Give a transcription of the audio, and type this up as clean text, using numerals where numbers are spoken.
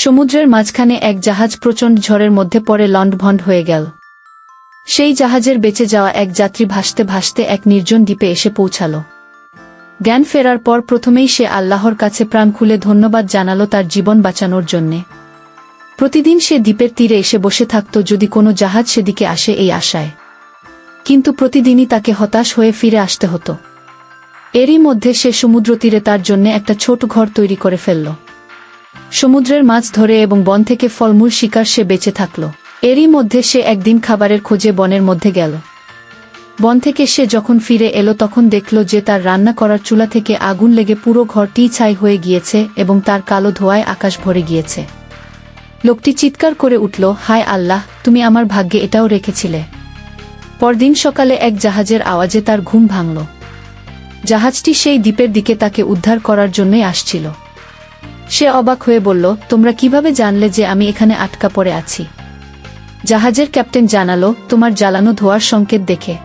সমুদ্রের মাঝখানে এক জাহাজ প্রচণ্ড ঝড়ের মধ্যে পড়ে লণ্ডভণ্ড হয়ে গেল। সেই জাহাজের বেঁচে যাওয়া এক যাত্রী ভাসতে ভাসতে এক নির্জন দ্বীপে এসে পৌঁছাল। জ্ঞান ফেরার পর প্রথমেই সে আল্লাহর কাছে প্রাণ খুলে ধন্যবাদ জানাল তার জীবন বাঁচানোর জন্যে। প্রতিদিন সে দ্বীপের তীরে এসে বসে থাকত যদি কোনো জাহাজ সেদিকে আসে এই আশায়, কিন্তু প্রতিদিনই তাকে হতাশ হয়ে ফিরে আসতে হতো। এরই মধ্যে সে সমুদ্রতীরে তার জন্যে একটা ছোট ঘর তৈরি করে ফেলল। সমুদ্রের মাছ ধরে এবং বন থেকে ফলমূল শিকার সে বেঁচে থাকল। এরই মধ্যে সে একদিন খাবারের খোঁজে বনের মধ্যে গেল। বন থেকে সে যখন ফিরে এলো তখন দেখল যে তার রান্না করার চুলা থেকে আগুন লেগে পুরো ঘরটি ছাই হয়ে গিয়েছে এবং তার কালো ধোঁয়ায় আকাশ ভরে গিয়েছে। লোকটি চিৎকার করে উঠল, হায় আল্লাহ, তুমি আমার ভাগ্যে এটাও রেখেছিলে। পরদিন সকালে এক জাহাজের আওয়াজে তার ঘুম ভাঙল। জাহাজটি সেই দ্বীপের দিকে তাকে উদ্ধার করার জন্যই আসছিল। সে অবাক হয়ে বলল, তোমরা কিভাবে জানলে যে আমি এখানে আটকা পড়ে আছি? জাহাজের ক্যাপ্টেন জানালো, তোমার জ্বালানো ধোঁয়ার সংকেত দেখে।